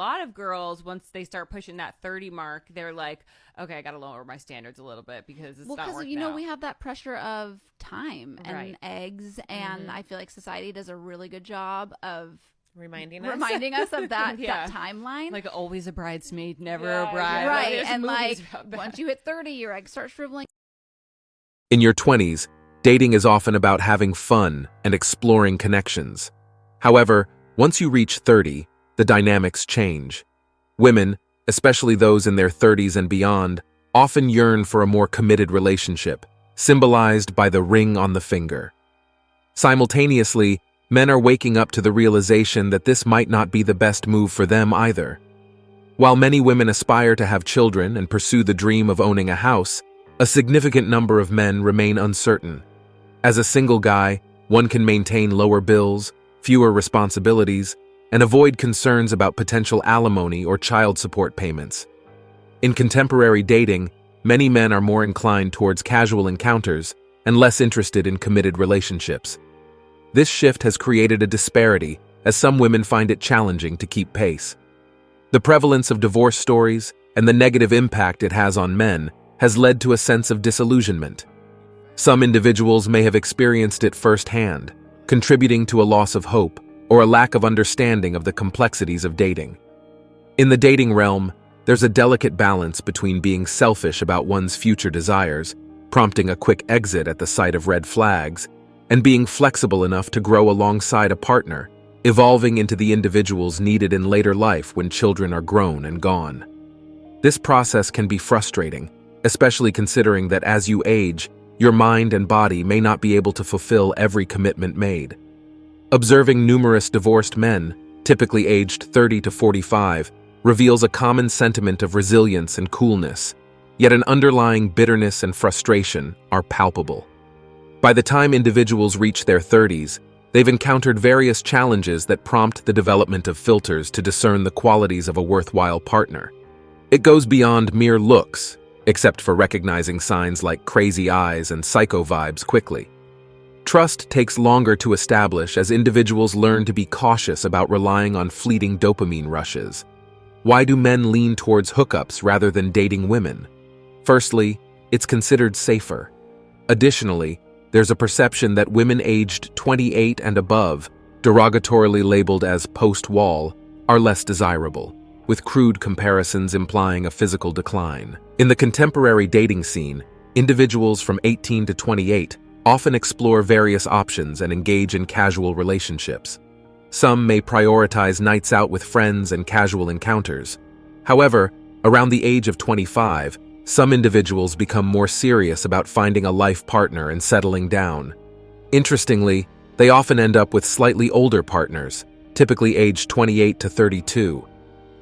A lot of girls, once they start pushing that 30 mark, they're like, okay, I got to lower my standards a little bit because it's not working out. We have that pressure of time and eggs, and I feel like society does a really good job of reminding us of that that timeline. Like always a bridesmaid, never a bride. Right, and like once you hit 30, your eggs start shriveling. In your 20s, dating is often about having fun and exploring connections. However, once you reach 30, the dynamics change. Women, especially those in their 30s and beyond, often yearn for a more committed relationship, symbolized by the ring on the finger. Simultaneously, men are waking up to the realization that this might not be the best move for them either. While many women aspire to have children and pursue the dream of owning a house, a significant number of men remain uncertain. As a single guy, one can maintain lower bills, fewer responsibilities, and avoid concerns about potential alimony or child support payments. In contemporary dating, many men are more inclined towards casual encounters and less interested in committed relationships. This shift has created a disparity, as some women find it challenging to keep pace. The prevalence of divorce stories and the negative impact it has on men has led to a sense of disillusionment. Some individuals may have experienced it firsthand, contributing to a loss of hope or a lack of understanding of the complexities of dating. In the dating realm, there's a delicate balance between being selfish about one's future desires, prompting a quick exit at the sight of red flags, and being flexible enough to grow alongside a partner, evolving into the individuals needed in later life when children are grown and gone. This process can be frustrating, especially considering that as you age, your mind and body may not be able to fulfill every commitment made. Observing numerous divorced men, typically aged 30 to 45, reveals a common sentiment of resilience and coolness, yet an underlying bitterness and frustration are palpable. By the time individuals reach their 30s, they've encountered various challenges that prompt the development of filters to discern the qualities of a worthwhile partner. It goes beyond mere looks, except for recognizing signs like crazy eyes and psycho vibes quickly. Trust takes longer to establish as individuals learn to be cautious about relying on fleeting dopamine rushes. Why do men lean towards hookups rather than dating women? Firstly, it's considered safer. Additionally, there's a perception that women aged 28 and above, derogatorily labeled as post-wall, are less desirable, with crude comparisons implying a physical decline. In the contemporary dating scene, individuals from 18 to 28 often explore various options and engage in casual relationships. Some may prioritize nights out with friends and casual encounters. However, around the age of 25, some individuals become more serious about finding a life partner and settling down. Interestingly, they often end up with slightly older partners, typically aged 28 to 32.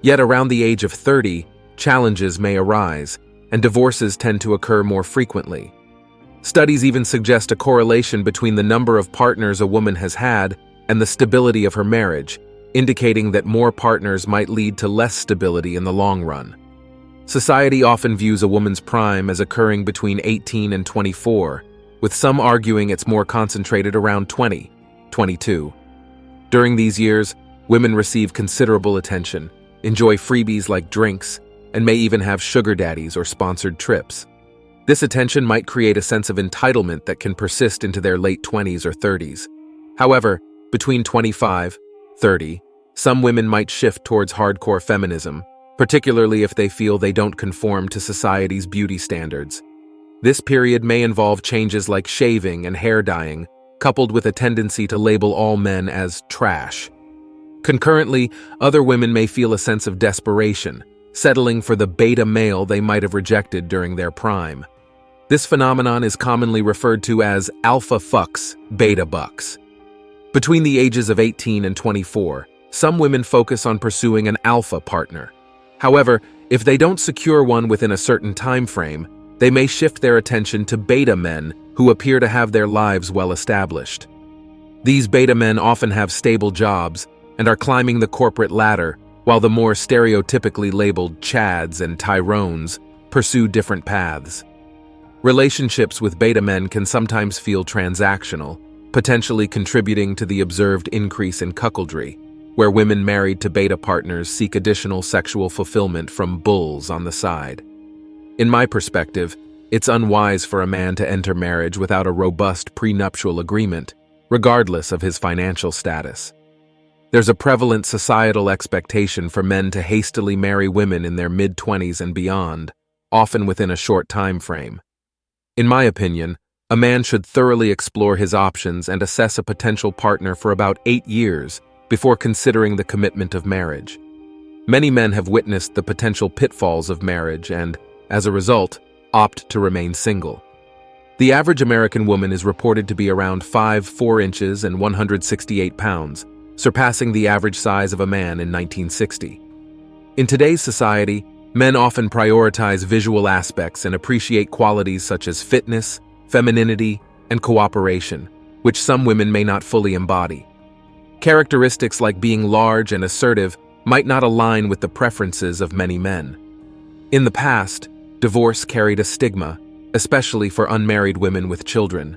Yet around the age of 30, challenges may arise, and divorces tend to occur more frequently. Studies even suggest a correlation between the number of partners a woman has had and the stability of her marriage, indicating that more partners might lead to less stability in the long run. Society often views a woman's prime as occurring between 18 and 24, with some arguing it's more concentrated around 20, 22. During these years, women receive considerable attention, enjoy freebies like drinks, and may even have sugar daddies or sponsored trips. This attention might create a sense of entitlement that can persist into their late 20s or 30s. However, between 25, 30, some women might shift towards hardcore feminism, particularly if they feel they don't conform to society's beauty standards. This period may involve changes like shaving and hair dyeing, coupled with a tendency to label all men as trash. Concurrently, other women may feel a sense of desperation, settling for the beta male they might have rejected during their prime. This phenomenon is commonly referred to as alpha fucks, beta bucks. Between the ages of 18 and 24, some women focus on pursuing an alpha partner. However, if they don't secure one within a certain time frame, they may shift their attention to beta men who appear to have their lives well established. These beta men often have stable jobs and are climbing the corporate ladder, while the more stereotypically labeled Chads and Tyrones pursue different paths. Relationships with beta men can sometimes feel transactional, potentially contributing to the observed increase in cuckoldry, where women married to beta partners seek additional sexual fulfillment from bulls on the side. In my perspective, it's unwise for a man to enter marriage without a robust prenuptial agreement, regardless of his financial status. There's a prevalent societal expectation for men to hastily marry women in their mid-20s and beyond, often within a short time frame. In my opinion, a man should thoroughly explore his options and assess a potential partner for about 8 years before considering the commitment of marriage. Many men have witnessed the potential pitfalls of marriage and, as a result, opt to remain single. The average American woman is reported to be around 5'4" and 168 pounds, surpassing the average size of a man in 1960. In today's society, men often prioritize visual aspects and appreciate qualities such as fitness, femininity, and cooperation, which some women may not fully embody. Characteristics like being large and assertive might not align with the preferences of many men. In the past, divorce carried a stigma, especially for unmarried women with children.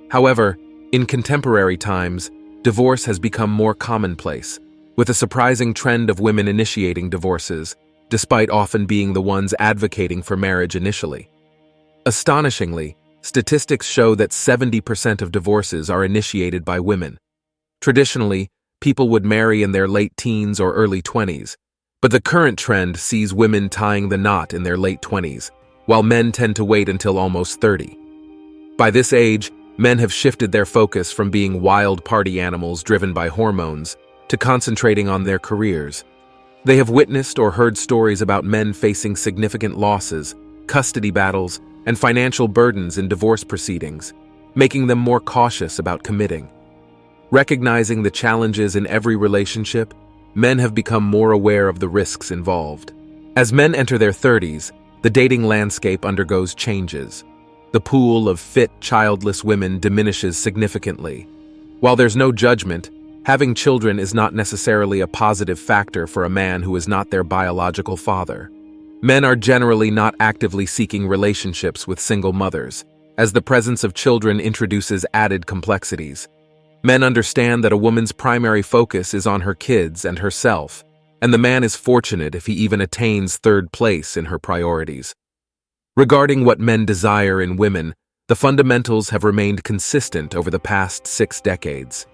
However, in contemporary times, divorce has become more commonplace, with a surprising trend of women initiating divorces, despite often being the ones advocating for marriage initially. Astonishingly, statistics show that 70% of divorces are initiated by women. Traditionally, people would marry in their late teens or early 20s, but the current trend sees women tying the knot in their late 20s, while men tend to wait until almost 30. By this age, men have shifted their focus from being wild party animals driven by hormones to concentrating on their careers. They have witnessed or heard stories about men facing significant losses, custody battles, and financial burdens in divorce proceedings, making them more cautious about committing. Recognizing the challenges in every relationship, men have become more aware of the risks involved. As men enter their 30s, the dating landscape undergoes changes. The pool of fit, childless women diminishes significantly. While there's no judgment, having children is not necessarily a positive factor for a man who is not their biological father. Men are generally not actively seeking relationships with single mothers, as the presence of children introduces added complexities. Men understand that a woman's primary focus is on her kids and herself, and the man is fortunate if he even attains third place in her priorities. Regarding what men desire in women, the fundamentals have remained consistent over the past 6 decades.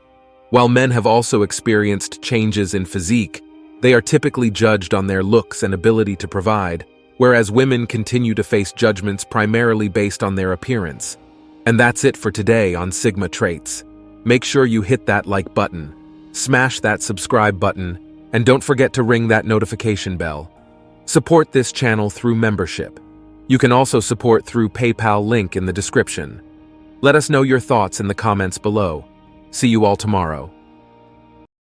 While men have also experienced changes in physique, they are typically judged on their looks and ability to provide, whereas women continue to face judgments primarily based on their appearance. And that's it for today on Sigma Traits. Make sure you hit that like button, smash that subscribe button, and don't forget to ring that notification bell. Support this channel through membership. You can also support through PayPal link in the description. Let us know your thoughts in the comments below. See you all tomorrow.